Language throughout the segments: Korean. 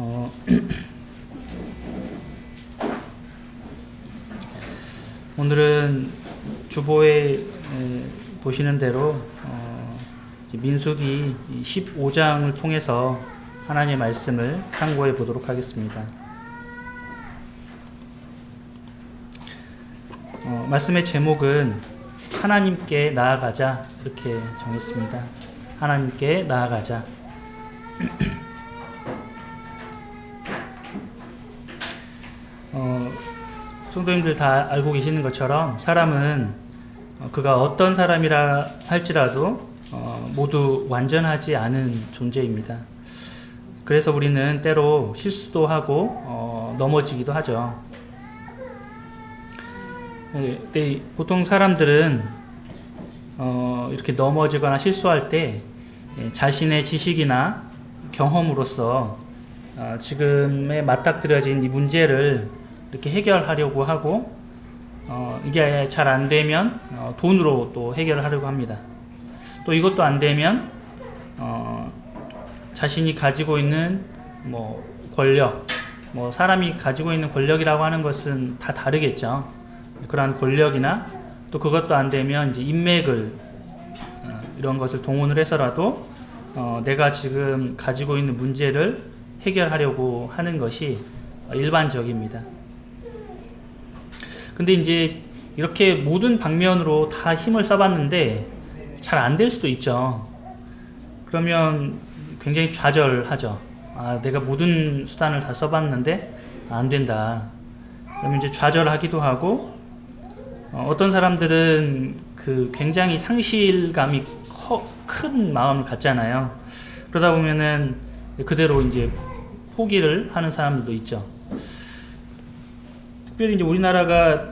어, 오늘은 주보에 보시는 대로 민수기 15장을 통해서 하나님의 말씀을 상고해 보도록 하겠습니다. 말씀의 제목은 하나님께 나아가자 이렇게 정했습니다. 하나님께 나아가자. 성도님들 다 알고 계시는 것처럼 사람은 그가 어떤 사람이라 할지라도 모두 완전하지 않은 존재입니다. 그래서 우리는 때로 실수도 하고 넘어지기도 하죠. 보통 사람들은 이렇게 넘어지거나 실수할 때 자신의 지식이나 경험으로서 지금에 맞닥뜨려진 이 문제를 이렇게 해결하려고 하고 이게 잘 안 되면 돈으로 또 해결을 하려고 합니다. 또 이것도 안 되면 자신이 가지고 있는 권력, 사람이 가지고 있는 권력이라고 하는 것은 다 다르겠죠. 그러한 권력이나 또 그것도 안 되면 이제 인맥을 이런 것을 동원을 해서라도 내가 지금 가지고 있는 문제를 해결하려고 하는 것이 일반적입니다. 근데 이제 이렇게 모든 방면으로 다 힘을 써봤는데 잘 안 될 수도 있죠. 그러면 굉장히 좌절하죠. 내가 모든 수단을 다 써봤는데 안 된다. 그러면 이제 좌절하기도 하고, 어떤 사람들은 굉장히 상실감이 큰 마음을 갖잖아요. 그러다 보면은 그대로 이제 포기를 하는 사람들도 있죠. 특별히 이제 우리나라가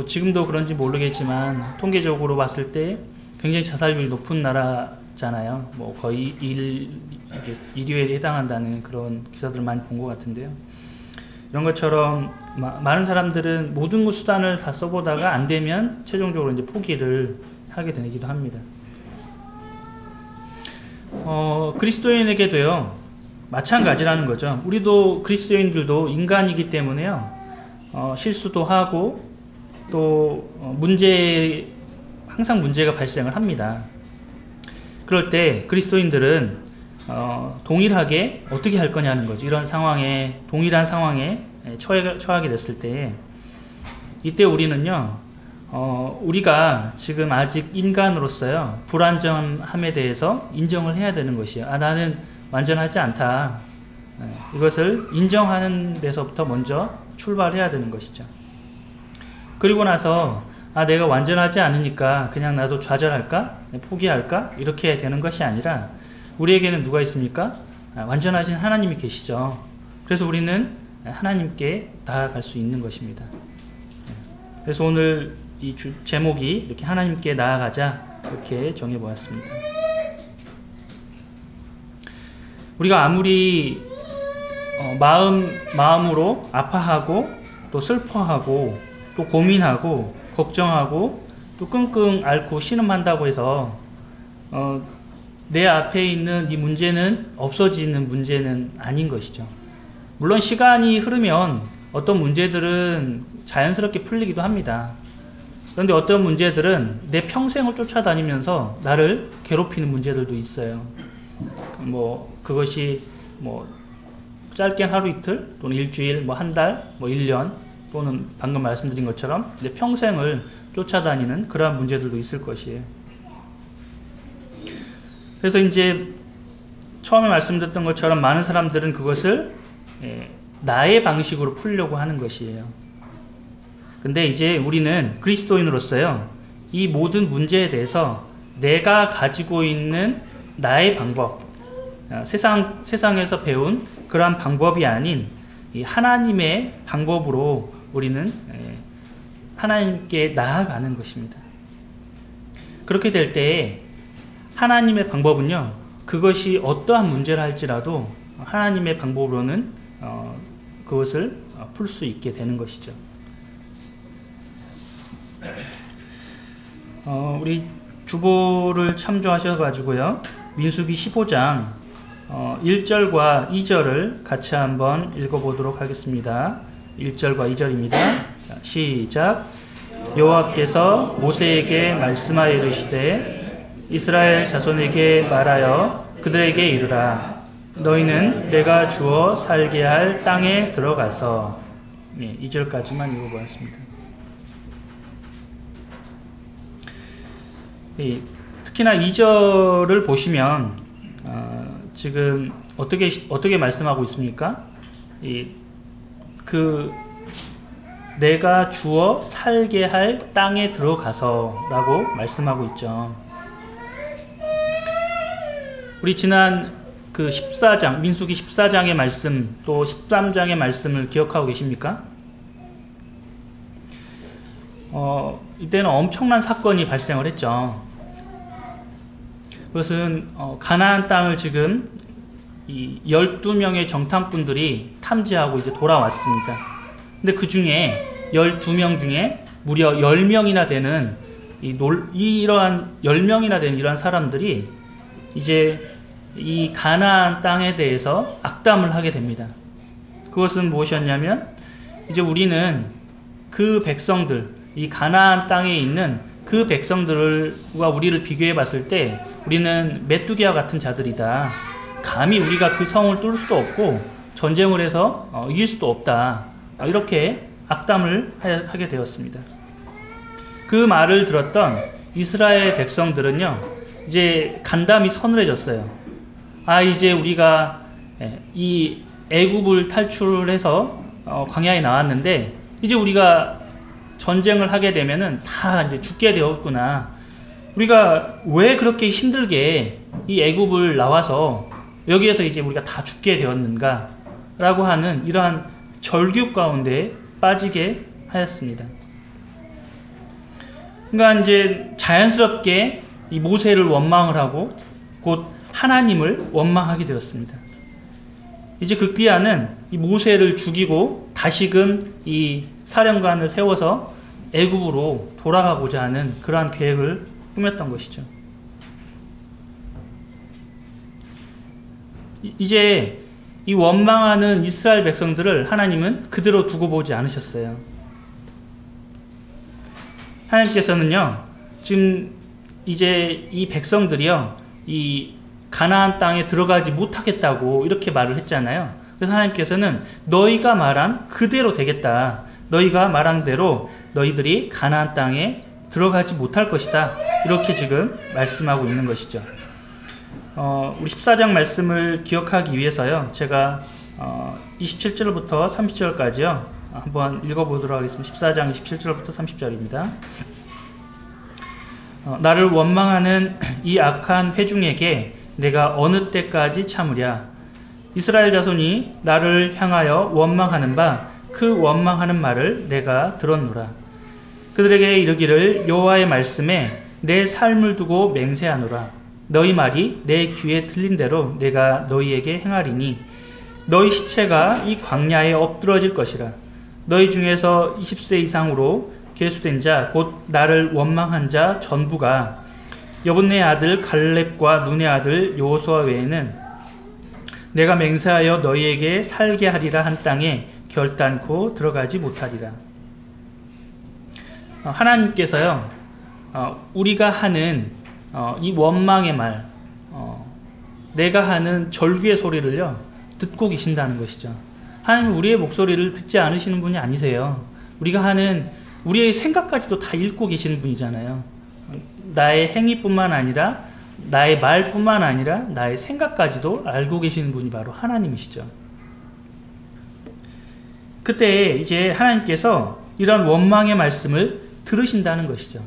지금도 그런지 모르겠지만 통계적으로 봤을 때 굉장히 자살률이 높은 나라잖아요. 거의 1위에 해당한다는 그런 기사들을 많이 본 것 같은데요. 이런 것처럼 많은 사람들은 모든 수단을 다 써보다가 안 되면 최종적으로 이제 포기를 하게 되기도 합니다. 그리스도인에게도요, 마찬가지라는 거죠. 우리도 그리스도인들도 인간이기 때문에요, 실수도 하고 또 항상 문제가 발생을 합니다. 그럴 때 그리스도인들은 동일하게 어떻게 할 거냐는 거죠. 이런 상황에, 동일한 상황에 처하게 됐을 때, 이때 우리는요, 우리가 지금 아직 인간으로서요, 불완전함에 대해서 인정을 해야 되는 것이에요. 나는 완전하지 않다. 이것을 인정하는 데서부터 먼저 출발해야 되는 것이죠. 그리고 나서 내가 완전하지 않으니까 그냥 나도 좌절할까? 포기할까? 이렇게 되는 것이 아니라, 우리에게는 누가 있습니까? 완전하신 하나님이 계시죠. 그래서 우리는 하나님께 나아갈 수 있는 것입니다. 그래서 오늘 이 제목이 이렇게 하나님께 나아가자 이렇게 정해보았습니다. 우리가 아무리 마음으로 아파하고 또 슬퍼하고 또 고민하고 걱정하고 또 끙끙 앓고 신음한다고 해서 내 앞에 있는 이 문제는 없어지는 문제는 아닌 것이죠. 물론 시간이 흐르면 어떤 문제들은 자연스럽게 풀리기도 합니다. 그런데 어떤 문제들은 내 평생을 쫓아다니면서 나를 괴롭히는 문제들도 있어요. 그것이 짧게 하루 이틀 또는 일주일, 한 달, 1년 또는 방금 말씀드린 것처럼 내 평생을 쫓아다니는 그러한 문제들도 있을 것이에요. 그래서 이제 처음에 말씀드렸던 것처럼 많은 사람들은 그것을 나의 방식으로 풀려고 하는 것이에요. 근데 이제 우리는 그리스도인으로서요, 이 모든 문제에 대해서 내가 가지고 있는 나의 방법, 세상에서 배운 그러한 방법이 아닌 이 하나님의 방법으로 우리는 하나님께 나아가는 것입니다. 그렇게 될 때 하나님의 방법은요, 그것이 어떠한 문제를 할지라도 하나님의 방법으로는 그것을 풀 수 있게 되는 것이죠. 우리 주보를 참조하셔가지고요, 민수기 15장 1절과 2절을 같이 한번 읽어보도록 하겠습니다. 1절과 2절입니다. 시작. 여호와께서 모세에게 말씀하여 이르시되 이스라엘 자손에게 말하여 그들에게 이르라. 너희는 내가 주어 살게 할 땅에 들어가서 2절까지만 읽어보았습니다. 특히나 2절을 보시면 지금 어떻게 말씀하고 있습니까? 내가 주어 살게 할 땅에 들어가서 라고 말씀하고 있죠. 우리 지난 그 14장, 민수기 14장의 말씀, 또 13장의 말씀을 기억하고 계십니까? 이때는 엄청난 사건이 발생을 했죠. 그것은 가나안 땅을 지금 이 12명의 정탐꾼들이 탐지하고 이제 돌아왔습니다. 근데 그 중에 12명 중에 무려 10명이나 되는 이러한 10명이나 되는 이러한 사람들이 이제 이 가나안 땅에 대해서 악담을 하게 됩니다. 그것은 무엇이었냐면 이제 우리는 그 백성들, 이 가나안 땅에 있는 그 백성들과 우리를 비교해 봤을 때 우리는 메뚜기와 같은 자들이다. 감히 우리가 그 성을 뚫을 수도 없고 전쟁을 해서 이길 수도 없다. 이렇게 악담을 하게 되었습니다. 그 말을 들었던 이스라엘 백성들은요, 이제 간담이 서늘해졌어요. 이제 우리가 이 애굽을 탈출해서 광야에 나왔는데 이제 우리가 전쟁을 하게 되면은 다 이제 죽게 되었구나. 우리가 왜 그렇게 힘들게 이 애굽을 나와서 여기에서 이제 우리가 다 죽게 되었는가? 라고 하는 이러한 절규 가운데 빠지게 하였습니다. 그러니까 이제 자연스럽게 이 모세를 원망을 하고 곧 하나님을 원망하게 되었습니다. 이제 급기야는 이 모세를 죽이고 다시금 이 사령관을 세워서 애굽으로 돌아가고자 하는 그러한 계획을 꾸몄던 것이죠. 이제 이 원망하는 이스라엘 백성들을 하나님은 그대로 두고 보지 않으셨어요. 하나님께서는요, 지금 이제 이 백성들이요, 이 가나안 땅에 들어가지 못하겠다고 이렇게 말을 했잖아요. 그래서 하나님께서는 너희가 말한 그대로 되겠다. 너희가 말한 대로 너희들이 가나안 땅에 들어가지 못할 것이다. 이렇게 지금 말씀하고 있는 것이죠. 우리 14장 말씀을 기억하기 위해서요, 제가 27절부터 30절까지요 한번 읽어보도록 하겠습니다. 14장 27절부터 30절입니다. 나를 원망하는 이 악한 회중에게 내가 어느 때까지 참으랴. 이스라엘 자손이 나를 향하여 원망하는 바 그 원망하는 말을 내가 들었노라. 그들에게 이르기를 여호와의 말씀에 내 삶을 두고 맹세하노라. 너희 말이 내 귀에 들린 대로 내가 너희에게 행하리니 너희 시체가 이 광야에 엎드러질 것이라. 너희 중에서 20세 이상으로 계수된 자 곧 나를 원망한 자 전부가 여분네 아들 갈렙과 눈의 아들 여호수아 외에는 내가 맹세하여 너희에게 살게 하리라 한 땅에 결단코 들어가지 못하리라. 하나님께서요, 우리가 하는 이 원망의 말, 내가 하는 절규의 소리를요 듣고 계신다는 것이죠. 하나님은 우리의 목소리를 듣지 않으시는 분이 아니세요. 우리가 하는 우리의 생각까지도 다 읽고 계시는 분이잖아요. 나의 행위뿐만 아니라 나의 말뿐만 아니라 나의 생각까지도 알고 계시는 분이 바로 하나님이시죠. 그때 이제 하나님께서 이런 원망의 말씀을 들으신다는 것이죠.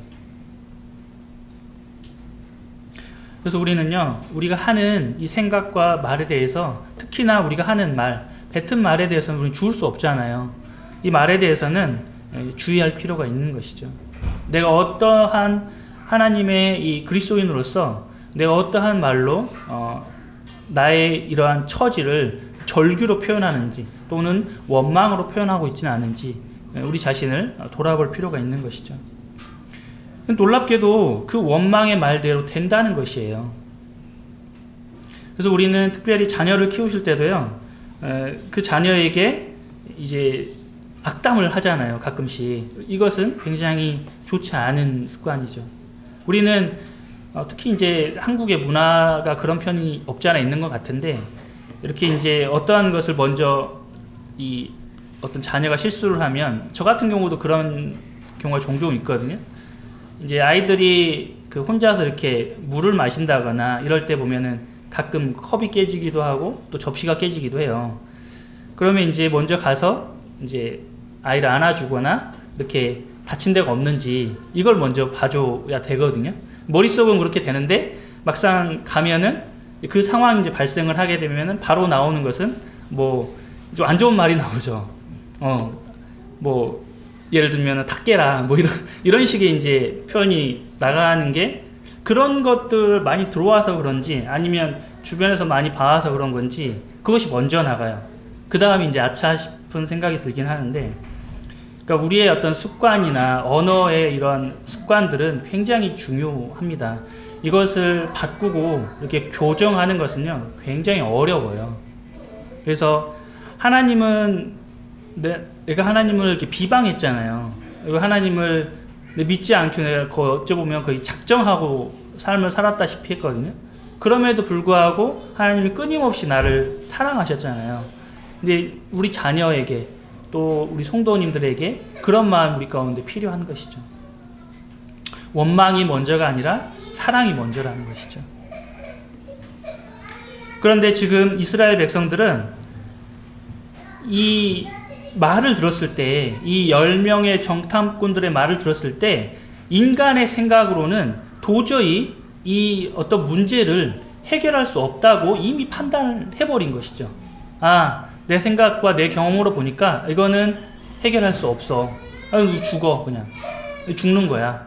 그래서 우리는요, 우리가 하는 이 생각과 말에 대해서, 특히나 우리가 하는 말, 뱉은 말에 대해서는 우리는 주울 수 없잖아요. 이 말에 대해서는 주의할 필요가 있는 것이죠. 내가 어떠한 하나님의 이 그리스도인으로서 내가 어떠한 말로 나의 이러한 처지를 절규로 표현하는지 또는 원망으로 표현하고 있지는 않은지 우리 자신을 돌아볼 필요가 있는 것이죠. 놀랍게도 그 원망의 말대로 된다는 것이에요. 그래서 우리는 특별히 자녀를 키우실 때도요, 그 자녀에게 이제 악담을 하잖아요, 가끔씩. 이것은 굉장히 좋지 않은 습관이죠. 우리는 특히 이제 한국의 문화가 그런 편이 없지 않아 있는 것 같은데, 이렇게 이제 어떠한 것을 먼저 어떤 자녀가 실수를 하면, 저 같은 경우도 그런 경우가 종종 있거든요. 이제 아이들이 그 혼자서 이렇게 물을 마신다거나 이럴 때 보면은 가끔 컵이 깨지기도 하고 또 접시가 깨지기도 해요. 그러면 이제 먼저 가서 이제 아이를 안아주거나 이렇게 다친 데가 없는지 이걸 먼저 봐줘야 되거든요. 머릿속은 그렇게 되는데 막상 가면은 그 상황이 이제 발생을 하게 되면은 바로 나오는 것은 뭐 좀 안 좋은 말이 나오죠. 뭐 예를 들면 다 깨라 뭐 이런 식의 이제 표현이 나가는 게, 그런 것들 많이 들어와서 그런지 아니면 주변에서 많이 봐와서 그런 건지 그것이 먼저 나가요. 그 다음에 이제 아차 싶은 생각이 들긴 하는데, 그러니까 우리의 어떤 습관이나 언어의 이런 습관들은 굉장히 중요합니다. 이것을 바꾸고 이렇게 교정하는 것은요 굉장히 어려워요. 그래서 하나님은 내가 하나님을 이렇게 비방했잖아요. 그리고 하나님을 믿지 않고 내가 어찌 보면 거의 작정하고 삶을 살았다시피 했거든요. 그럼에도 불구하고 하나님이 끊임없이 나를 사랑하셨잖아요. 근데 우리 자녀에게 또 우리 성도님들에게 그런 마음 우리 가운데 필요한 것이죠. 원망이 먼저가 아니라 사랑이 먼저라는 것이죠. 그런데 지금 이스라엘 백성들은 이 말을 들었을 때, 이 10명의 정탐꾼들의 말을 들었을 때 인간의 생각으로는 도저히 이 어떤 문제를 해결할 수 없다고 이미 판단을 해버린 것이죠. 내 생각과 내 경험으로 보니까 이거는 해결할 수 없어. 죽어, 그냥. 죽는 거야.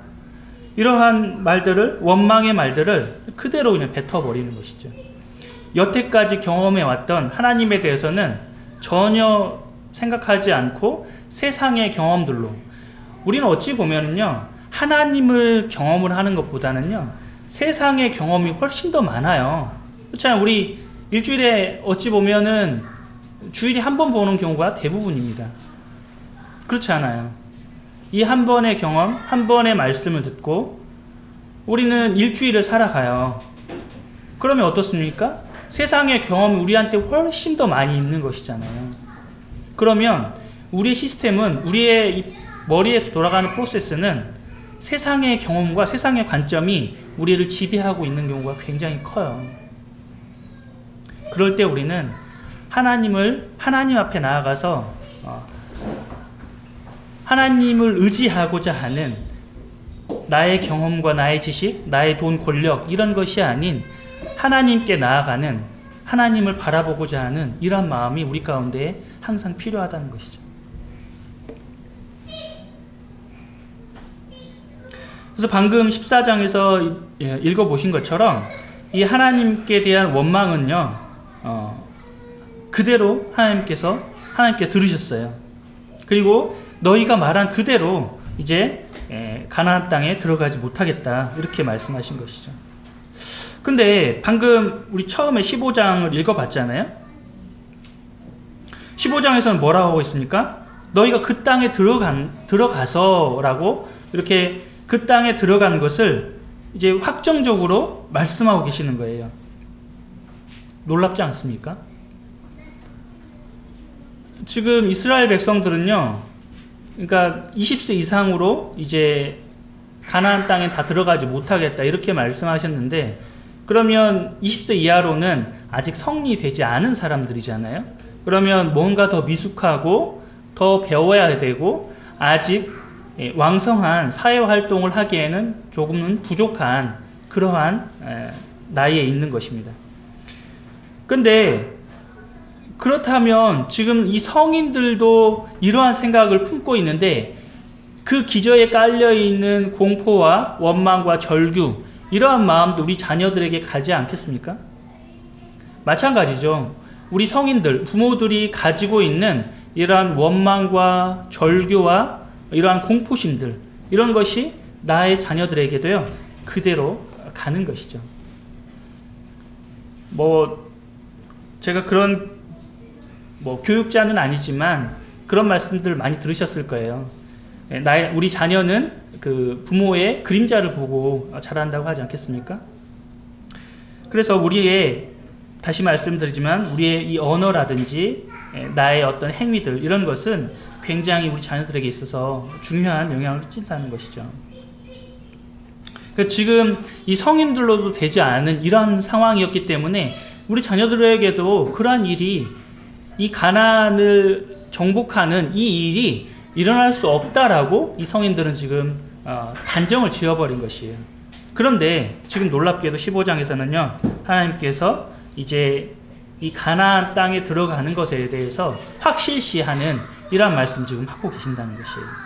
이러한 말들을, 원망의 말들을 그대로 그냥 뱉어버리는 것이죠. 여태까지 경험해왔던 하나님에 대해서는 전혀 생각하지 않고 세상의 경험들로, 우리는 어찌 보면은요 하나님을 경험을 하는 것보다는요 세상의 경험이 훨씬 더 많아요. 그렇잖아요. 우리 일주일에 어찌 보면은 주일에 한 번 보는 경우가 대부분입니다. 그렇지 않아요? 이 한 번의 경험, 한 번의 말씀을 듣고 우리는 일주일을 살아가요. 그러면 어떻습니까? 세상의 경험이 우리한테 훨씬 더 많이 있는 것이잖아요. 그러면 우리의 시스템은, 우리의 이 머리에서 돌아가는 프로세스는 세상의 경험과 세상의 관점이 우리를 지배하고 있는 경우가 굉장히 커요. 그럴 때 우리는 하나님 앞에 나아가서 하나님을 의지하고자 하는 나의 경험과 나의 지식, 나의 돈, 권력 이런 것이 아닌 하나님께 나아가는, 하나님을 바라보고자 하는 이러한 마음이 우리 가운데 항상 필요하다는 것이죠. 그래서 방금 14장에서 읽어보신 것처럼 이 하나님께 대한 원망은요 그대로 하나님께 들으셨어요. 그리고 너희가 말한 그대로 이제 가나안 땅에 들어가지 못하겠다 이렇게 말씀하신 것이죠. 근데 방금 우리 처음에 15장을 읽어봤잖아요. 15장에서는 뭐라고 하고 있습니까? 너희가 그 땅에 들어가서 라고 이렇게 그 땅에 들어간 것을 이제 확정적으로 말씀하고 계시는 거예요. 놀랍지 않습니까? 지금 이스라엘 백성들은요, 그러니까 20세 이상으로 이제 가나안 땅에 다 들어가지 못하겠다 이렇게 말씀하셨는데, 그러면 20세 이하로는 아직 성인이 되지 않은 사람들이잖아요. 그러면 뭔가 더 미숙하고 더 배워야 되고 아직 왕성한 사회활동을 하기에는 조금은 부족한 그러한 나이에 있는 것입니다. 근데 그렇다면 지금 이 성인들도 이러한 생각을 품고 있는데 그 기저에 깔려있는 공포와 원망과 절규, 이러한 마음도 우리 자녀들에게 가지 않겠습니까? 마찬가지죠. 우리 성인들, 부모들이 가지고 있는 이러한 원망과 절규와 이러한 공포심들, 이런 것이 나의 자녀들에게도요 그대로 가는 것이죠. 뭐 제가 그런 뭐 교육자는 아니지만 그런 말씀들 많이 들으셨을 거예요. 우리 자녀는 그 부모의 그림자를 보고 자란다고 하지 않겠습니까? 그래서 다시 말씀드리지만 우리의 이 언어라든지 나의 어떤 행위들 이런 것은 굉장히 우리 자녀들에게 있어서 중요한 영향을 끼친다는 것이죠. 지금 이 성인들로도 되지 않은 이런 상황이었기 때문에 우리 자녀들에게도 그러한 일이, 이 가난을 정복하는 이 일이 일어날 수 없다라고 이 성인들은 지금 단정을 지어버린 것이에요. 그런데 지금 놀랍게도 15장에서는요, 하나님께서 이제 이 가나안 땅에 들어가는 것에 대해서 확실시하는 이러한 말씀 지금 하고 계신다는 것이에요.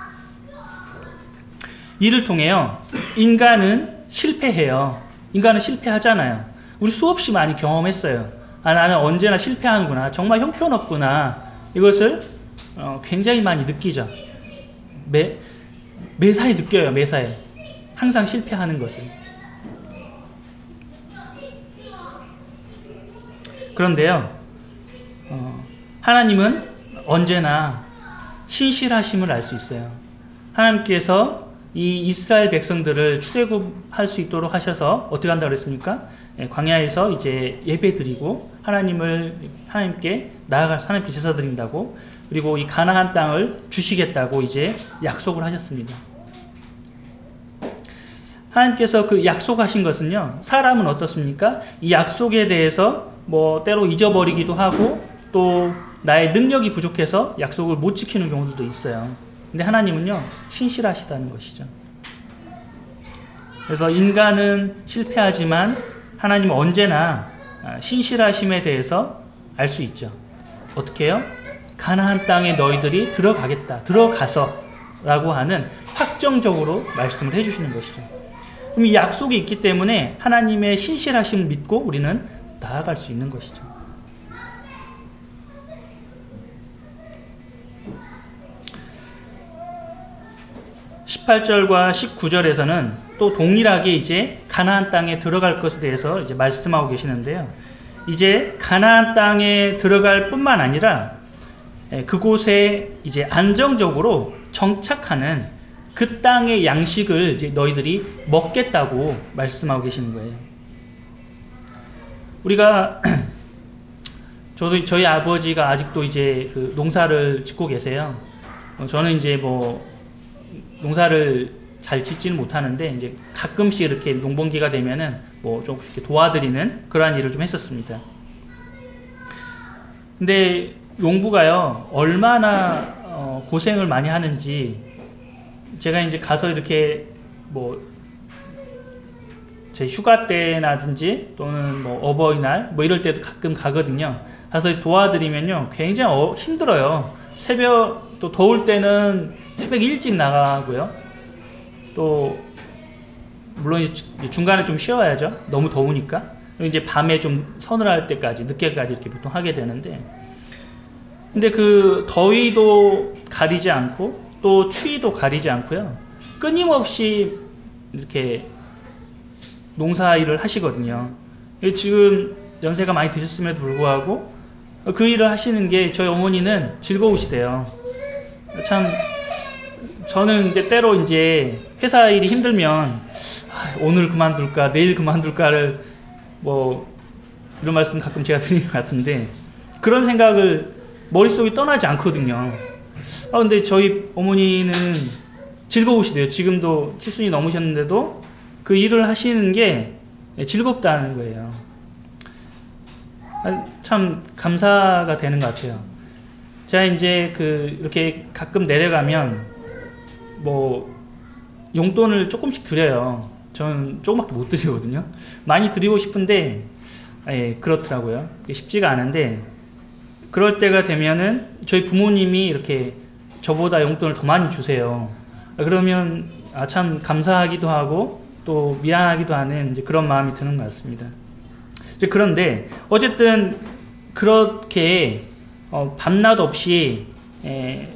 이를 통해요, 인간은 실패해요. 인간은 실패하잖아요. 우리 수없이 많이 경험했어요. 나는 언제나 실패하는구나. 정말 형편없구나. 이것을 굉장히 많이 느끼죠. 매사에 느껴요. 매사에. 항상 실패하는 것을. 그런데요, 하나님은 언제나 신실하심을 알 수 있어요. 하나님께서 이 이스라엘 백성들을 출애굽할 수 있도록 하셔서 어떻게 한다고 그랬습니까? 광야에서 이제 예배 드리고 하나님께 나아가서 하나님께 제사 드린다고, 그리고 이 가나안 땅을 주시겠다고 이제 약속을 하셨습니다. 하나님께서 그 약속하신 것은요, 사람은 어떻습니까? 이 약속에 대해서 뭐 때로 잊어버리기도 하고 또 나의 능력이 부족해서 약속을 못 지키는 경우들도 있어요. 근데 하나님은요, 신실하시다는 것이죠. 그래서 인간은 실패하지만 하나님은 언제나 신실하심에 대해서 알 수 있죠. 어떻게 해요? 가나안 땅에 너희들이 들어가서 라고 하는 확정적으로 말씀을 해주시는 것이죠. 그럼 이 약속이 있기 때문에 하나님의 신실하심을 믿고 우리는 나아갈 수 있는 것이죠. (18절과 19절에서는) 또 동일하게 이제 가나안 땅에 들어갈 것에 대해서 이제 말씀하고 계시는데요. 이제 가나안 땅에 들어갈 뿐만 아니라 그곳에 이제 안정적으로 정착하는 그 땅의 양식을 이제 너희들이 먹겠다고 말씀하고 계시는 거예요. 우리가 저희 아버지가 아직도 이제 그 농사를 짓고 계세요. 저는 이제 뭐 농사를 잘 짓지는 못하는데 이제 가끔씩 이렇게 농번기가 되면은 뭐 좀 이렇게 도와드리는 그러한 일을 좀 했었습니다. 근데 농부가요, 얼마나 고생을 많이 하는지, 제가 이제 가서 이렇게 뭐 제 휴가 때나든지 또는 뭐 어버이날 뭐 이럴 때도 가끔 가거든요. 가서 도와드리면요, 굉장히 힘들어요. 또 더울 때는 새벽 일찍 나가고요. 또 물론 중간에 좀 쉬어야죠. 너무 더우니까. 이제 밤에 좀 서늘할 때까지, 늦게까지 이렇게 보통 하게 되는데, 근데 그 더위도 가리지 않고 또 추위도 가리지 않고요, 끊임없이 이렇게 농사일을 하시거든요. 지금 연세가 많이 드셨음에도 불구하고 그 일을 하시는 게 저희 어머니는 즐거우시대요. 참, 저는 이제 때로 이제 회사 일이 힘들면 오늘 그만둘까 내일 그만둘까를 뭐 이런 말씀 가끔 제가 드리는 것 같은데, 그런 생각을 머릿속에 떠나지 않거든요. 근데 저희 어머니는 즐거우시대요. 지금도 70이 넘으셨는데도 그 일을 하시는 게 즐겁다는 거예요. 참 감사가 되는 것 같아요. 제가 이제 이렇게 가끔 내려가면 뭐 용돈을 조금씩 드려요. 저는 조금밖에 못 드리거든요. 많이 드리고 싶은데 그렇더라고요. 쉽지가 않은데, 그럴 때가 되면은 저희 부모님이 이렇게 저보다 용돈을 더 많이 주세요. 그러면 참 감사하기도 하고 또 미안하기도 하는 이제 그런 마음이 드는 것 같습니다. 그런데 어쨌든 그렇게 밤낮 없이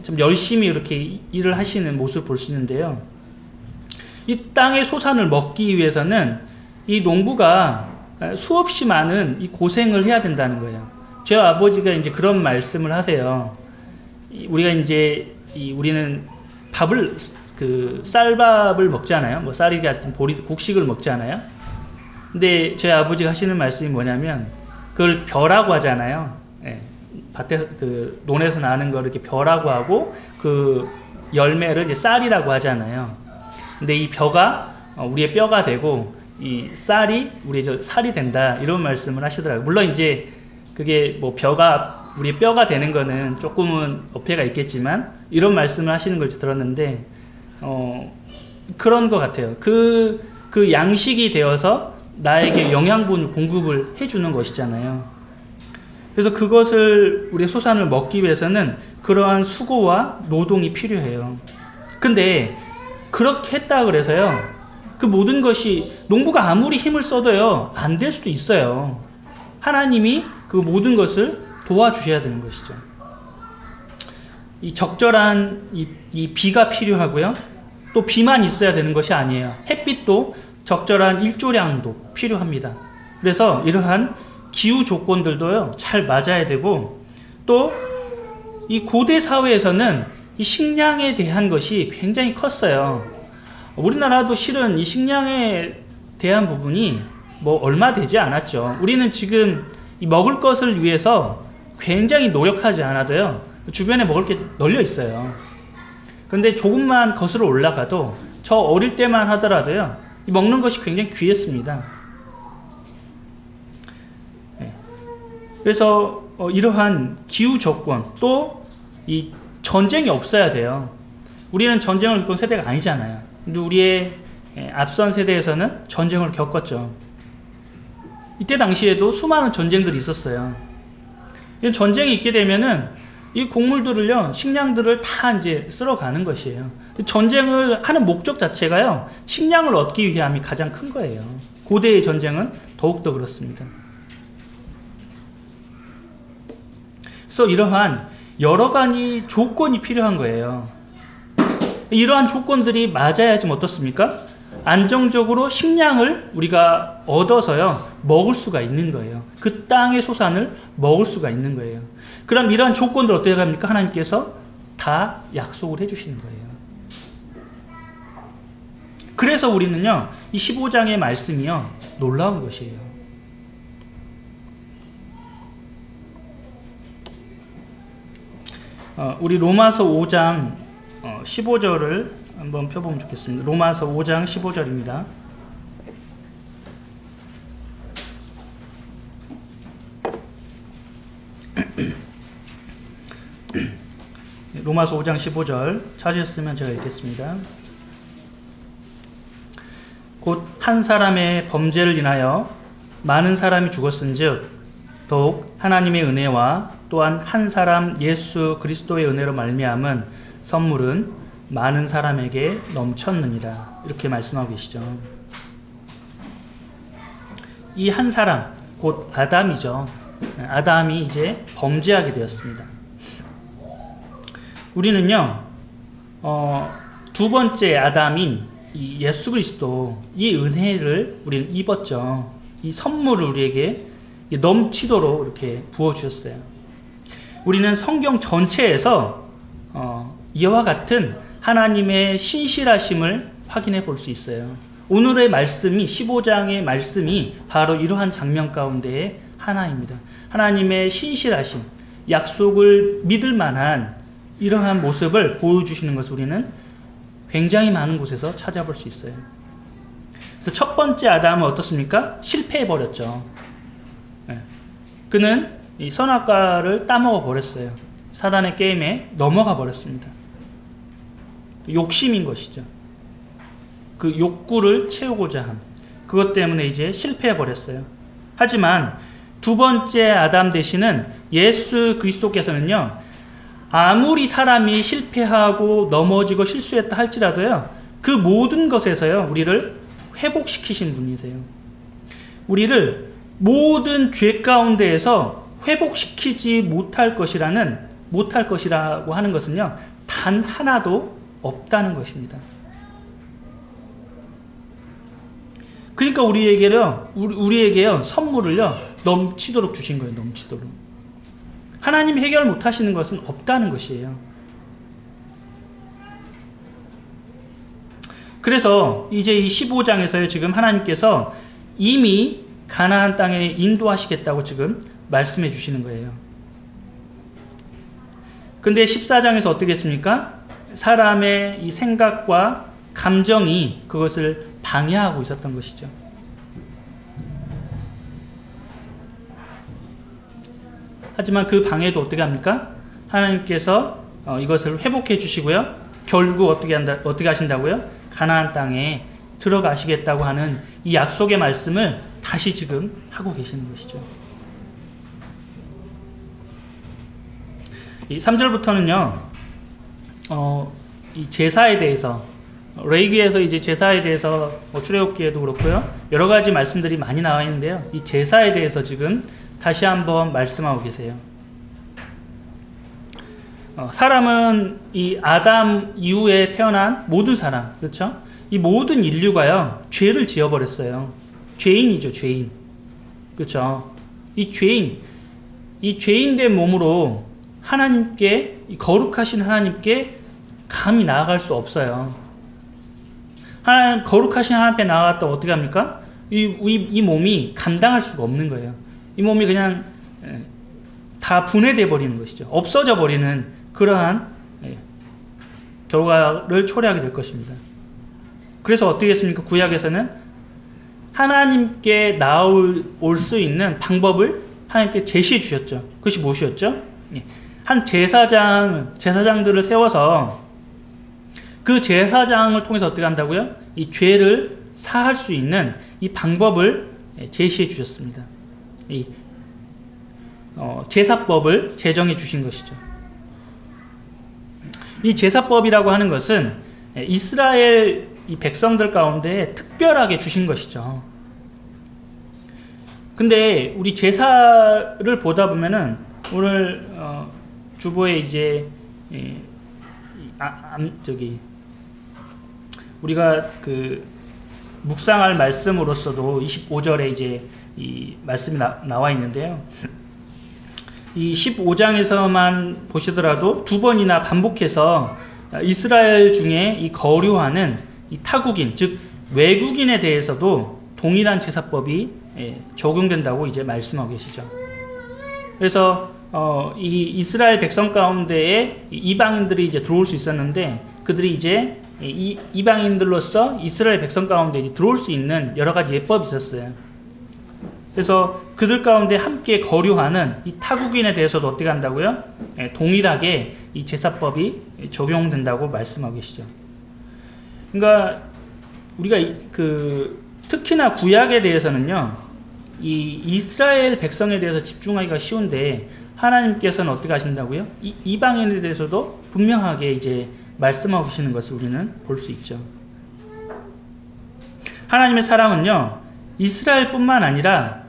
좀 열심히 이렇게 일을 하시는 모습을 볼 수 있는데요. 이 땅의 소산을 먹기 위해서는 이 농부가 수없이 많은 이 고생을 해야 된다는 거예요. 저희 아버지가 이제 그런 말씀을 하세요. 우리가 이제 우리는 밥을 쌀밥을 먹잖아요. 뭐 쌀이 같은 곡식을 먹잖아요. 근데 저희 아버지가 하시는 말씀이 뭐냐면 그걸 벼라고 하잖아요. 예, 밭에 논에서 나는 걸 이렇게 벼라고 하고 그 열매를 이제 쌀이라고 하잖아요. 근데 이 벼가 우리의 뼈가 되고 이 쌀이 우리의 살이 된다, 이런 말씀을 하시더라고요. 물론 이제 그게 뭐 벼가 우리의 뼈가 되는 거는 조금은 어폐가 있겠지만 이런 말씀을 하시는 걸 들었는데 그런 것 같아요. 그 양식이 되어서 나에게 영양분 공급을 해주는 것이잖아요. 그래서 그것을 우리의 소산을 먹기 위해서는 그러한 수고와 노동이 필요해요. 근데 그렇게 했다 그래서요, 그 모든 것이 농부가 아무리 힘을 써도요 안 될 수도 있어요. 하나님이 그 모든 것을 도와주셔야 되는 것이죠. 이 적절한 이 비가 필요하고요, 또 비만 있어야 되는 것이 아니에요. 햇빛도 적절한 일조량도 필요합니다. 그래서 이러한 기후 조건들도요 잘 맞아야 되고, 또 이 고대 사회에서는 이 식량에 대한 것이 굉장히 컸어요. 우리나라도 실은 이 식량에 대한 부분이 뭐 얼마 되지 않았죠. 우리는 지금 이 먹을 것을 위해서 굉장히 노력하지 않아도요 주변에 먹을 게 널려 있어요. 그런데 조금만 거슬러 올라가도 저 어릴 때만 하더라도요 먹는 것이 굉장히 귀했습니다. 그래서 이러한 기후 조건, 또 이 전쟁이 없어야 돼요. 우리는 전쟁을 겪은 세대가 아니잖아요. 근데 우리의 앞선 세대에서는 전쟁을 겪었죠. 이때 당시에도 수많은 전쟁들이 있었어요. 전쟁이 있게 되면은 이 곡물들을요, 식량들을 다 이제 쓸어가는 것이에요. 전쟁을 하는 목적 자체가요, 식량을 얻기 위함이 가장 큰 거예요. 고대의 전쟁은 더욱더 그렇습니다. 그래서 이러한 여러 가지 조건이 필요한 거예요. 이러한 조건들이 맞아야지 어떻습니까? 안정적으로 식량을 우리가 얻어서요 먹을 수가 있는 거예요. 그 땅의 소산을 먹을 수가 있는 거예요. 그럼 이러한 조건들 어떻게 합니까? 하나님께서 다 약속을 해주시는 거예요. 그래서 우리는요 이 15장의 말씀이요 놀라운 것이에요. 우리 로마서 5장 15절을 한번 펴보면 좋겠습니다. 로마서 5장 15절입니다. 로마서 5장 15절 찾으셨으면 제가 읽겠습니다. 곧 한 사람의 범죄를 인하여 많은 사람이 죽었은즉 더욱 하나님의 은혜와 또한 한 사람 예수 그리스도의 은혜로 말미암은 선물은 많은 사람에게 넘쳤느니라. 이렇게 말씀하고 계시죠. 이 한 사람, 곧 아담이죠. 아담이 이제 범죄하게 되었습니다. 우리는요 두 번째 아담인 이 예수 그리스도, 이 은혜를 우리는 입었죠. 이 선물을 우리에게 넘치도록 이렇게 부어주셨어요. 우리는 성경 전체에서 이와 같은 하나님의 신실하심을 확인해 볼 수 있어요. 오늘의 말씀이, 15장의 말씀이 바로 이러한 장면 가운데의 하나입니다. 하나님의 신실하심, 약속을 믿을 만한 이러한 모습을 보여주시는 것을 우리는 굉장히 많은 곳에서 찾아볼 수 있어요. 그래서 첫 번째 아담은 어떻습니까? 실패해버렸죠. 그는 이 선악과를 따먹어 버렸어요. 사단의 게임에 넘어가 버렸습니다. 욕심인 것이죠. 그 욕구를 채우고자 함. 그것 때문에 이제 실패해 버렸어요. 하지만 두 번째 아담 되시는 예수 그리스도께서는요, 아무리 사람이 실패하고 넘어지고 실수했다 할지라도요, 그 모든 것에서요 우리를 회복시키신 분이세요. 우리를 모든 죄 가운데에서 회복시키지 못할 것이라고 하는 것은요 단 하나도 없다는 것입니다. 그러니까 우리에게요 선물을요 넘치도록 주신 거예요. 넘치도록. 하나님이 해결 못하시는 것은 없다는 것이에요. 그래서 이제 이 15장에서요 지금 하나님께서 이미 가나안 땅에 인도하시겠다고 지금 말씀해 주시는 거예요. 근데 14장에서 어떻게 했습니까? 사람의 이 생각과 감정이 그것을 방해하고 있었던 것이죠. 하지만 그 방해도 어떻게 합니까? 하나님께서 이것을 회복해 주시고요. 결국 어떻게 하신다고요? 가나안 땅에 들어가시겠다고 하는 이 약속의 말씀을 다시 지금 하고 계시는 것이죠. 이 3절부터는요, 이 제사에 대해서, 레위기에서 이제 제사에 대해서 출애굽기에도 그렇고요, 여러 가지 말씀들이 많이 나와 있는데요, 이 제사에 대해서 지금 다시 한번 말씀하고 계세요. 사람은 이 아담 이후에 태어난 모든 사람, 그렇죠? 이 모든 인류가요, 죄를 지어버렸어요. 죄인이죠, 죄인. 그렇죠? 이 죄인된 몸으로 하나님께, 거룩하신 하나님께 감히 나아갈 수 없어요. 거룩하신 하나님 앞에 나아갔다 어떻게 합니까? 이 몸이 감당할 수가 없는 거예요. 이 몸이 그냥 다 분해돼 버리는 것이죠. 없어져 버리는 그러한 결과를 초래하게 될 것입니다. 그래서 어떻게 했습니까? 구약에서는 하나님께 나올 수 있는 방법을 하나님께 제시해 주셨죠. 그것이 무엇이었죠? 한 제사장들을 세워서 그 제사장을 통해서 어떻게 한다고요? 이 죄를 사할 수 있는 이 방법을 제시해 주셨습니다. 이 제사법을 제정해 주신 것이죠. 이 제사법이라고 하는 것은 이스라엘 이 백성들 가운데 특별하게 주신 것이죠. 근데 우리 제사를 보다 보면은 오늘 주보에 이제 우리가 그 묵상할 말씀으로서도 25절에 이제 이 말씀이 나와 있는데요. 이 15장에서만 보시더라도 두 번이나 반복해서 이스라엘 중에 이 거류하는 이 타국인, 즉 외국인에 대해서도 동일한 제사법이 적용된다고 이제 말씀하고 계시죠. 그래서 이 이스라엘 백성 가운데에 이방인들이 이제 들어올 수 있었는데 그들이 이제 이방인들로서 이스라엘 백성 가운데 이제 들어올 수 있는 여러 가지 예법이 있었어요. 그래서 그들 가운데 함께 거류하는 이 타국인에 대해서도 어떻게 한다고요? 동일하게 이 제사법이 적용된다고 말씀하고 계시죠. 그러니까 우리가 특히나 구약에 대해서는요, 이 이스라엘 백성에 대해서 집중하기가 쉬운데 하나님께서는 어떻게 하신다고요? 이방인에 대해서도 분명하게 이제 말씀하고 계시는 것을 우리는 볼 수 있죠. 하나님의 사랑은요, 이스라엘뿐만 아니라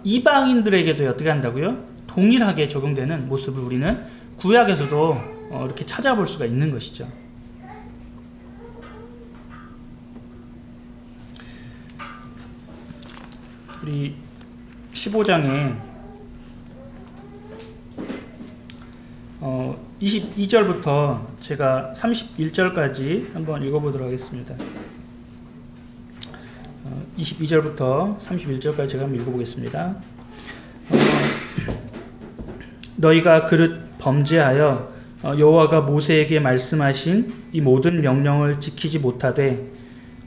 이방인들에게도 어떻게 한다고요? 동일하게 적용되는 모습을 우리는 구약에서도 이렇게 찾아볼 수가 있는 것이죠. 우리 15장에 22절부터 제가 31절까지 한번 읽어보도록 하겠습니다. 22절부터 31절까지 제가 한번 읽어보겠습니다. 너희가 그릇 범죄하여 여호와가 모세에게 말씀하신 이 모든 명령을 지키지 못하되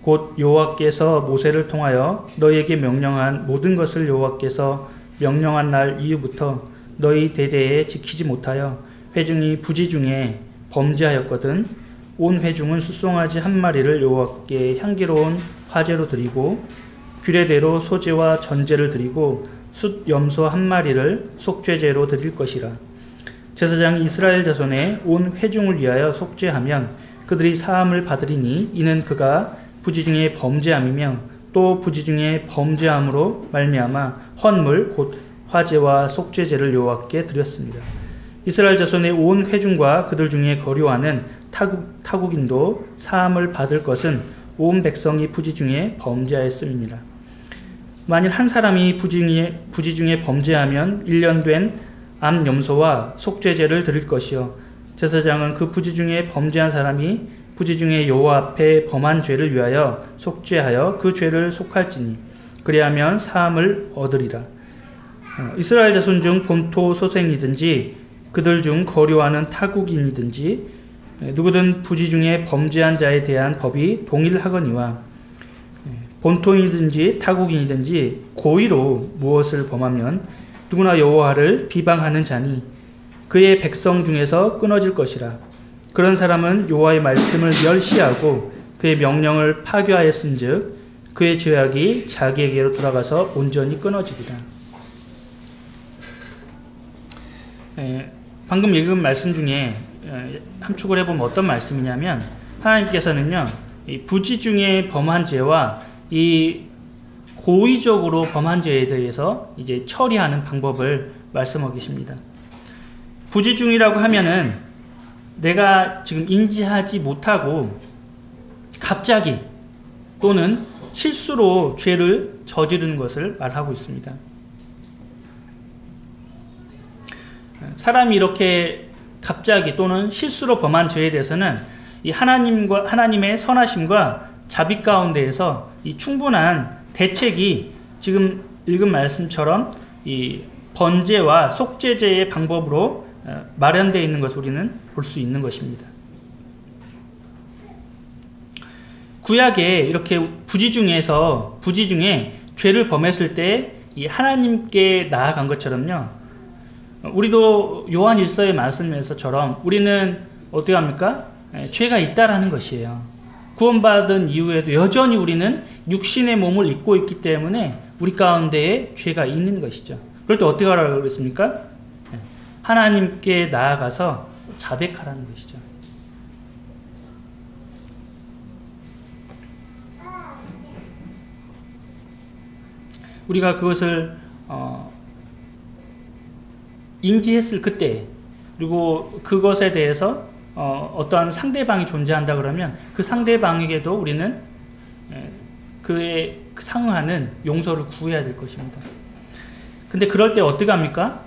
곧 여호와께서 모세를 통하여 너희에게 명령한 모든 것을 여호와께서 명령한 날 이후부터 너희 대대에 지키지 못하여 회중이 부지 중에 범죄하였거든. 온 회중은 숫송아지 한 마리를 여호와께 향기로운 화제로 드리고 규례대로 소제와 전제를 드리고 숫 염소 한 마리를 속죄제로 드릴 것이라. 제사장이 이스라엘 자손의 온 회중을 위하여 속죄하면 그들이 사함을 받으리니 이는 그가 부지 중에 범죄함이며 또 부지 중에 범죄함으로 말미암아 헌물 곧 화제와 속죄제를 여호와께 드렸습니다. 이스라엘 자손의 온 회중과 그들 중에 거류하는 타국인도 사함을 받을 것은 온 백성이 부지 중에 범죄하였음이니라. 만일 한 사람이 부지 중에 범죄하면 1년 된 암 염소와 속죄제를 드릴 것이요 제사장은 그 부지 중에 범죄한 사람이 부지 중에 여호와 앞에 범한 죄를 위하여 속죄하여 그 죄를 속할지니 그리하면 사함을 얻으리라. 이스라엘 자손 중 본토 소생이든지 그들 중 거류하는 타국인이든지 누구든 부지 중에 범죄한 자에 대한 법이 동일하거니와 본토인이든지 타국인이든지 고의로 무엇을 범하면 누구나 여호와를 비방하는 자니 그의 백성 중에서 끊어질 것이라. 그런 사람은 여호와의 말씀을 멸시하고 그의 명령을 파괴하였은즉 그의 죄악이 자기에게로 돌아가서 온전히 끊어지리라. 방금 읽은 말씀 중에 함축을 해보면 어떤 말씀이냐면 하나님께서는요 이 부지 중에 범한 죄와 이 고의적으로 범한 죄에 대해서 이제 처리하는 방법을 말씀하고 계십니다. 부지 중이라고 하면은 내가 지금 인지하지 못하고 갑자기 또는 실수로 죄를 저지르는 것을 말하고 있습니다. 사람이 이렇게 갑자기 또는 실수로 범한 죄에 대해서는 이 하나님의 선하심과 자비 가운데에서 이 충분한 대책이 지금 읽은 말씀처럼 이 번제와 속죄제의 방법으로 마련되어 있는 것을 우리는 볼 수 있는 것입니다. 구약에 이렇게 부지 중에 죄를 범했을 때 이 하나님께 나아간 것처럼요. 우리도 요한 1서의 말씀에서처럼 우리는 어떻게 합니까? 죄가 있다라는 것이에요. 구원받은 이후에도 여전히 우리는 육신의 몸을 입고 있기 때문에 우리 가운데에 죄가 있는 것이죠. 그럴 때 어떻게 하라고 그랬습니까? 하나님께 나아가서 자백하라는 것이죠. 우리가 그것을 인지했을 그때 그리고 그것에 대해서 어떠한 상대방이 존재한다 그러면 그 상대방에게도 우리는 그에 상응하는 용서를 구해야 될 것입니다. 근데 그럴 때 어떻게 합니까?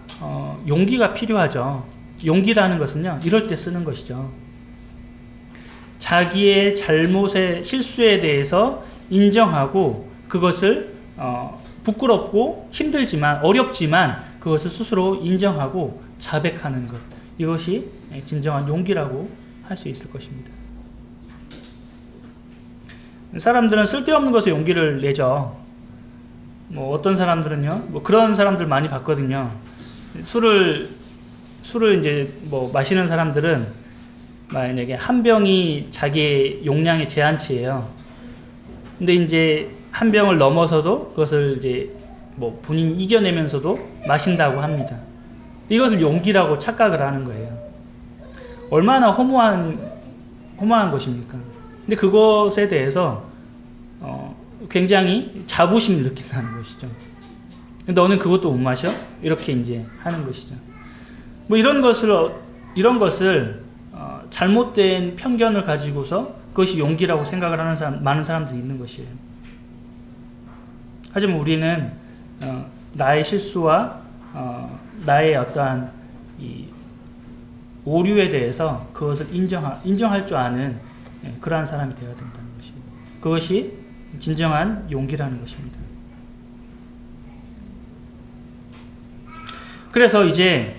용기가 필요하죠. 용기라는 것은요, 이럴 때 쓰는 것이죠. 자기의 잘못의 실수에 대해서 인정하고 그것을 부끄럽고 힘들지만 어렵지만 그것을 스스로 인정하고 자백하는 것, 이것이 진정한 용기라고 할 수 있을 것입니다. 사람들은 쓸데없는 것에 용기를 내죠. 어떤 사람들은요, 그런 사람들 많이 봤거든요. 술을 이제 마시는 사람들은 만약에 한 병이 자기의 용량의 제한치예요. 근데 이제 한 병을 넘어서도 그것을 이제 본인이 이겨내면서도 마신다고 합니다. 이것을 용기라고 착각을 하는 거예요. 얼마나 허무한 것입니까? 근데 그것에 대해서 굉장히 자부심을 느낀다는 것이죠. 너는 그것도 못 마셔? 이렇게 이제 하는 것이죠. 이런 것을 잘못된 편견을 가지고서 그것이 용기라고 생각을 하는 많은 사람들이 있는 것이에요. 하지만 우리는 나의 실수와 나의 어떠한 이 오류에 대해서 그것을 인정할 줄 아는 그러한 사람이 되어야 된다는 것입니다. 그것이 진정한 용기라는 것입니다. 그래서 이제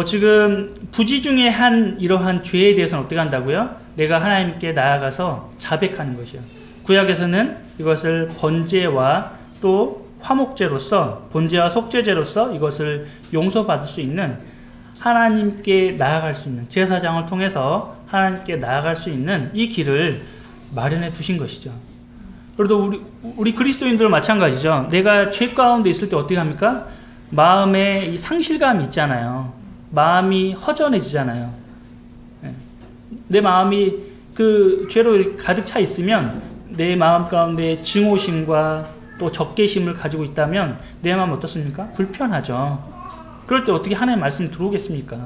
지금 부지 중에 한 이러한 죄에 대해서는 어떻게 한다고요? 내가 하나님께 나아가서 자백하는 것이요. 구약에서는 이것을 번제와 또 화목제로서, 번제와 속죄제로서 이것을 용서받을 수 있는, 하나님께 나아갈 수 있는, 제사장을 통해서 하나님께 나아갈 수 있는 이 길을 마련해 두신 것이죠. 그래도 우리 그리스도인들 마찬가지죠. 내가 죄 가운데 있을 때 어떻게 합니까? 마음에 이 상실감이 있잖아요. 마음이 허전해지잖아요. 내 마음이 그 죄로 가득 차 있으면 내 마음 가운데 증오심과 또 적개심을 가지고 있다면 내 마음 어떻습니까? 불편하죠. 그럴 때 어떻게 하나님의 말씀이 들어오겠습니까?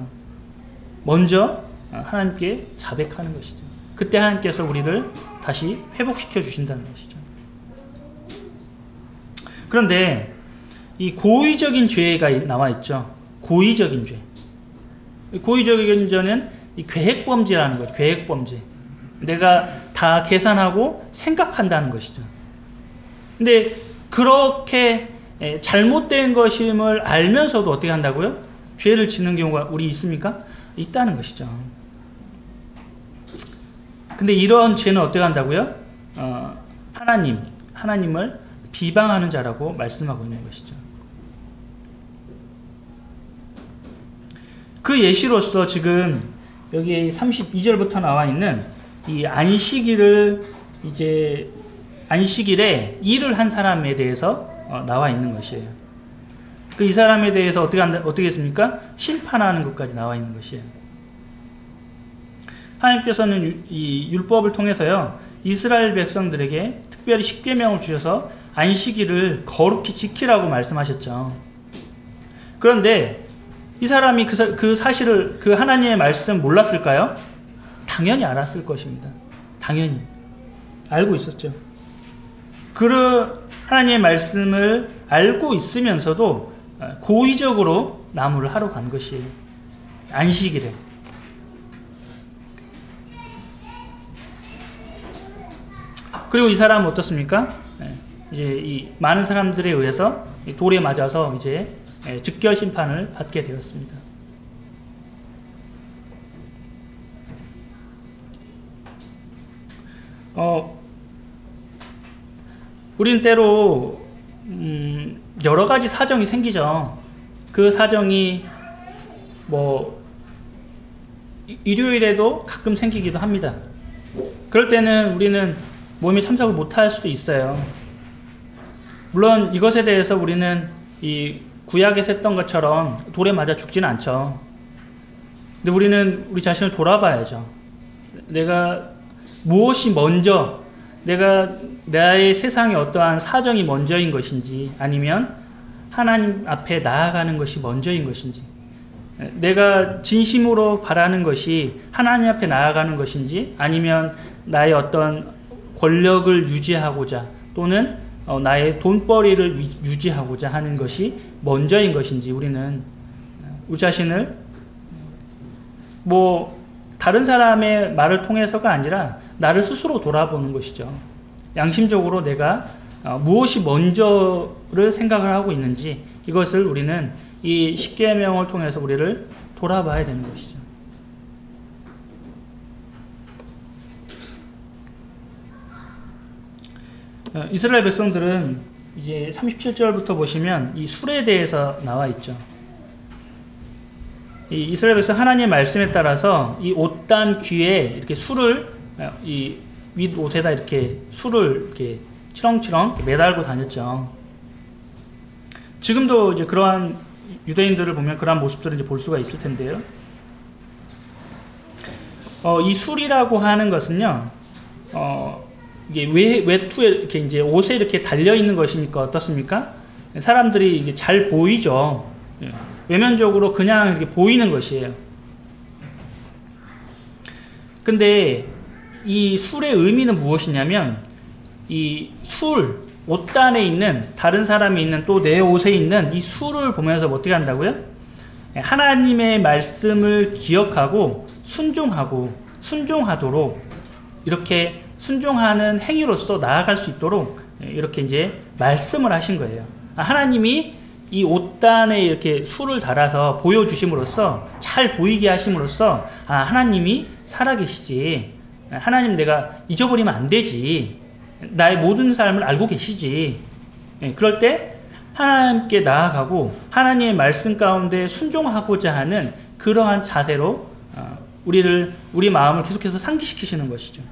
먼저 하나님께 자백하는 것이죠. 그때 하나님께서 우리를 다시 회복시켜 주신다는 것이죠. 그런데 이 고의적인 죄가 나와 있죠. 고의적인 죄. 고의적인 죄는 이 계획범죄라는 거죠. 계획범죄. 내가 다 계산하고 생각한다는 것이죠. 근데 그렇게 잘못된 것임을 알면서도 어떻게 한다고요? 죄를 짓는 경우가 우리 있습니까? 있다는 것이죠. 근데 이런 죄는 어떻게 한다고요? 하나님을 비방하는 자라고 말씀하고 있는 것이죠. 그 예시로서 지금 여기 32절부터 나와 있는 이 안식일에 일을 한 사람에 대해서 나와 있는 것이에요. 그 이 사람에 대해서 어떻게 했습니까? 심판하는 것까지 나와 있는 것이에요. 하나님께서는 이 율법을 통해서요, 이스라엘 백성들에게 특별히 십계명을 주셔서 안식일을 거룩히 지키라고 말씀하셨죠. 그런데 이 사람이 그 사실을, 그 하나님의 말씀 몰랐을까요? 당연히 알았을 것입니다. 당연히 알고 있었죠. 하나님의 말씀을 알고 있으면서도 고의적으로 나무를 하러 간 것이에요. 안식일에. 그리고 이 사람은 어떻습니까? 이제 이 많은 사람들에 의해서 돌에 맞아서 이제 즉결 심판을 받게 되었습니다. 우리는 때로 여러 가지 사정이 생기죠. 그 사정이 뭐 일요일에도 가끔 생기기도 합니다. 그럴 때는 우리는 모임에 참석을 못할 수도 있어요. 물론 이것에 대해서 우리는 이 구약에서 했던 것처럼 돌에 맞아 죽지는 않죠. 근데 우리는 우리 자신을 돌아봐야죠. 내가 무엇이 먼저, 나의 세상에 어떠한 사정이 먼저인 것인지, 아니면 하나님 앞에 나아가는 것이 먼저인 것인지, 내가 진심으로 바라는 것이 하나님 앞에 나아가는 것인지, 아니면 나의 어떤 권력을 유지하고자 또는 나의 돈벌이를 유지하고자 하는 것이 먼저인 것인지, 우리는 우리 자신을 다른 사람의 말을 통해서가 아니라 나를 스스로 돌아보는 것이죠. 양심적으로 내가 무엇이 먼저를 생각을 하고 있는지, 이것을 우리는 이 십계명을 통해서 우리를 돌아봐야 되는 것이죠. 이스라엘 백성들은 이제 37절부터 보시면 이 술에 대해서 나와 있죠. 이 이스라엘 백성 하나님의 말씀에 따라서 이 옷단 귀에 이렇게 술을, 이 윗옷에다 이렇게 술을 이렇게 치렁치렁 매달고 다녔죠. 지금도 이제 그러한 유대인들을 보면 그러한 모습들을 이제 볼 수가 있을 텐데요. 이 술이라고 하는 것은요, 이게 외투에 이렇게 이제 옷에 이렇게 달려 있는 것이니까 어떻습니까? 사람들이 이게 잘 보이죠. 외면적으로 그냥 이렇게 보이는 것이에요. 근데 이 술의 의미는 무엇이냐면, 이 술, 옷단에 있는, 다른 사람이 있는, 또 내 옷에 있는 이 술을 보면서 어떻게 한다고요? 하나님의 말씀을 기억하고 순종하도록 이렇게 순종하는 행위로서 나아갈 수 있도록 이렇게 이제 말씀을 하신 거예요. 하나님이 이 옷단에 이렇게 술을 달아서 보여주심으로써, 잘 보이게 하심으로써, 하나님이 살아계시지, 하나님 내가 잊어버리면 안 되지, 나의 모든 삶을 알고 계시지, 그럴 때 하나님께 나아가고 하나님의 말씀 가운데 순종하고자 하는 그러한 자세로 우리 마음을 계속해서 상기시키시는 것이죠.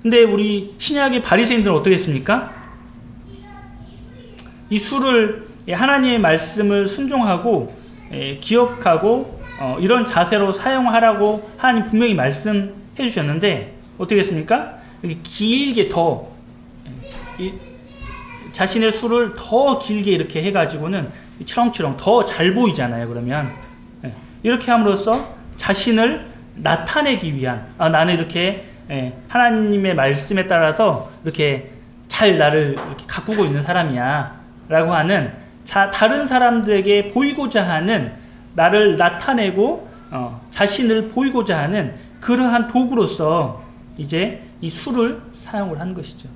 근데 우리 신약의 바리새인들은 어떻게 했습니까? 이 술을, 하나님의 말씀을 순종하고 기억하고 이런 자세로 사용하라고 하나님 분명히 말씀해 주셨는데 어떻게 했습니까? 길게 더 자신의 술을 더 길게 이렇게 해가지고는 치렁치렁 더 잘 보이잖아요. 그러면 이렇게 함으로써 자신을 나타내기 위한, 나는 이렇게 하나님의 말씀에 따라서 이렇게 잘 나를 이렇게 가꾸고 있는 사람이야 라고 하는 다른 사람들에게 보이고자 하는, 나를 나타내고 자신을 보이고자 하는 그러한 도구로서 이제 이 술을 사용을 한 것이죠.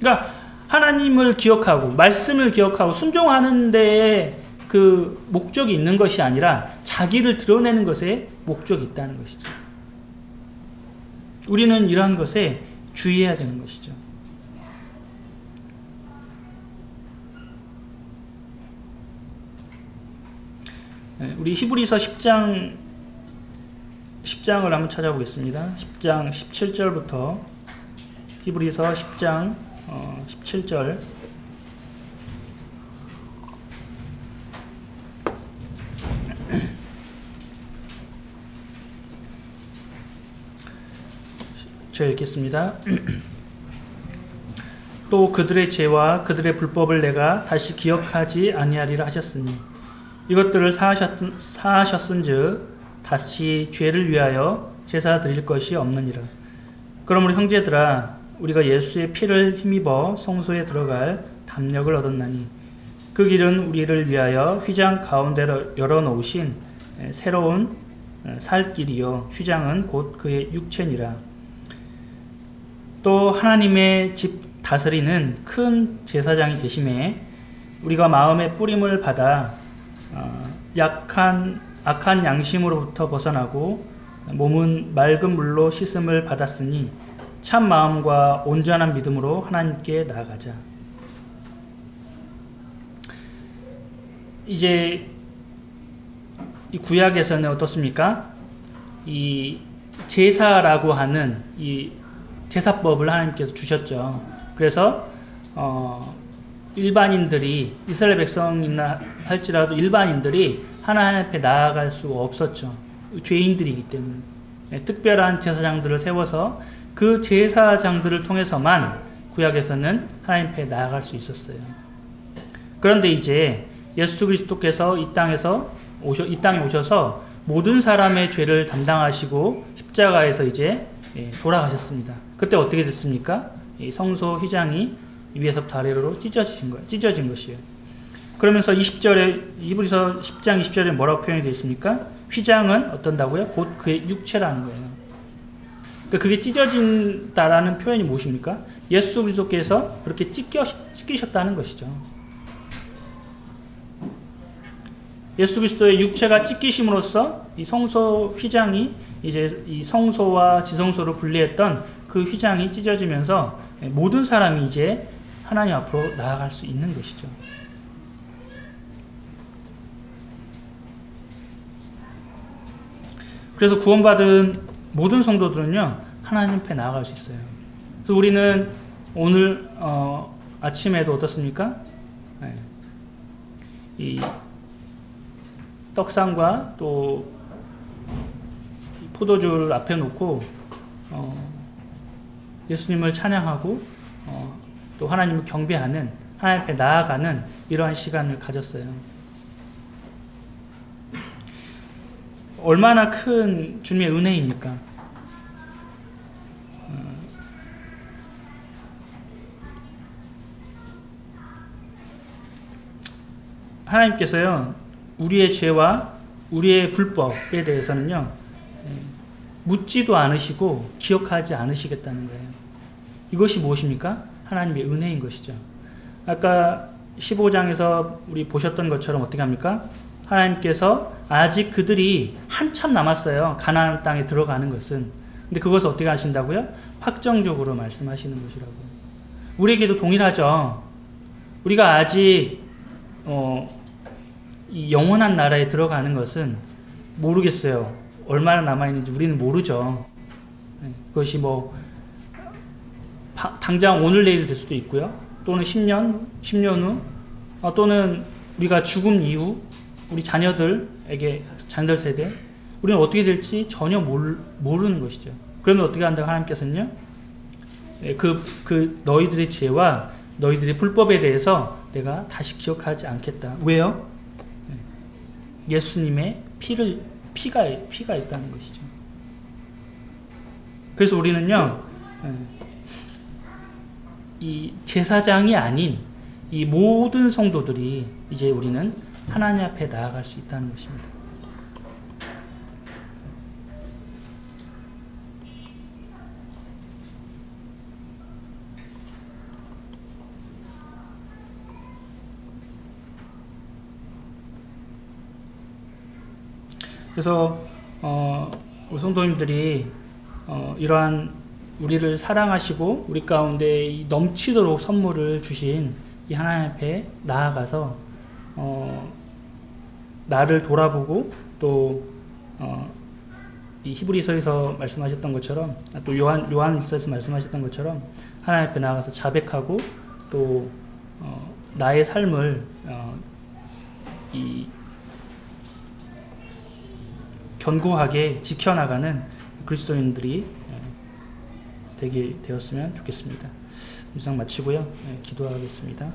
그러니까 하나님을 기억하고 말씀을 기억하고 순종하는 데에 그 목적이 있는 것이 아니라 자기를 드러내는 것에 목적이 있다는 것이죠. 우리는 이러한 것에 주의해야 되는 것이죠. 우리 히브리서 10장을 한번 찾아보겠습니다. 10장 17절부터 히브리서 10장 17절. 제가 읽겠습니다. 또 그들의 죄와 그들의 불법을 내가 다시 기억하지 아니하리라 하셨으니 이것들을 사하셨은즉 다시 죄를 위하여 제사 드릴 것이 없느니라. 그러므로 형제들아, 우리가 예수의 피를 힘입어 성소에 들어갈 담력을 얻었나니 그 길은 우리를 위하여 휘장 가운데로 열어놓으신 새로운 살 길이요 휘장은 곧 그의 육체니라. 또 하나님의 집 다스리는 큰 제사장이 계심에 우리가 마음의 뿌림을 받아 악한 양심으로부터 벗어나고 몸은 맑은 물로 씻음을 받았으니 참 마음과 온전한 믿음으로 하나님께 나아가자. 이제 이 구약에서는 어떻습니까? 이 제사라고 하는 이 제사법을 하나님께서 주셨죠. 그래서 일반인들이, 이스라엘 백성이나 할지라도 일반인들이 하나님 앞에 나아갈 수가 없었죠. 죄인들이기 때문에. 특별한 제사장들을 세워서 그 제사장들을 통해서만 구약에서는 하나님 앞에 나아갈 수 있었어요. 그런데 이제 예수 그리스도께서 이 땅에 오셔서 모든 사람의 죄를 담당하시고 십자가에서 이제 돌아가셨습니다. 그때 어떻게 됐습니까? 이 성소 휘장이 위에서부터 아래로 찢어진 것이에요. 그러면서 20절에, 히브리서 10장 20절에 뭐라고 표현이 되어 있습니까? 휘장은 어떤다고요? 곧 그의 육체라는 거예요. 그러니까 그게 찢어진다라는 표현이 무엇입니까? 예수 그리스도께서 그렇게 찢기셨다는 것이죠. 예수 그리스도의 육체가 찢기심으로써 이 성소 휘장이 이제 이 성소와 지성소를 분리했던 그 휘장이 찢어지면서 모든 사람이 이제 하나님 앞으로 나아갈 수 있는 것이죠. 그래서 구원받은 모든 성도들은요, 하나님 앞에 나아갈 수 있어요. 그래서 우리는 오늘 아침에도 어떻습니까? 이 떡상과 또 포도주를 앞에 놓고 예수님을 찬양하고 또 하나님을 경배하는, 하나님 앞에 나아가는 이러한 시간을 가졌어요. 얼마나 큰 주님의 은혜입니까? 하나님께서요, 우리의 죄와 우리의 불법에 대해서는요, 묻지도 않으시고 기억하지 않으시겠다는 거예요. 이것이 무엇입니까? 하나님의 은혜인 것이죠. 아까 15장에서 우리 보셨던 것처럼 어떻게 합니까? 하나님께서 아직 그들이 한참 남았어요. 가나안 땅에 들어가는 것은. 근데 그것을 어떻게 하신다고요? 확정적으로 말씀하시는 것이라고. 우리에게도 동일하죠. 우리가 아직 이 영원한 나라에 들어가는 것은 모르겠어요. 얼마나 남아있는지 우리는 모르죠. 그것이 당장 오늘 내일 될 수도 있고요. 또는 10년 후, 또는 우리가 죽음 이후 우리 자녀들 세대, 우리는 어떻게 될지 전혀 모르는 것이죠. 그러면 어떻게 한다고 하나님께서는요? 너희들의 죄와 너희들의 불법에 대해서 내가 다시 기억하지 않겠다. 왜요? 예수님의 피가 있다는 것이죠. 그래서 우리는요, 이 제사장이 아닌 이 모든 성도들이 이제 우리는 하나님 앞에 나아갈 수 있다는 것입니다. 그래서 우리 성도님들이 이러한 우리를 사랑하시고 우리 가운데 넘치도록 선물을 주신 이 하나님 앞에 나아가서 나를 돌아보고 또 이 히브리서에서 말씀하셨던 것처럼 또 요한일서에서 말씀하셨던 것처럼 하나님 앞에 나아가서 자백하고 또 나의 삶을 이 견고하게 지켜나가는 그리스도인들이 되게 되었으면 좋겠습니다. 이상 마치고요. 기도하겠습니다.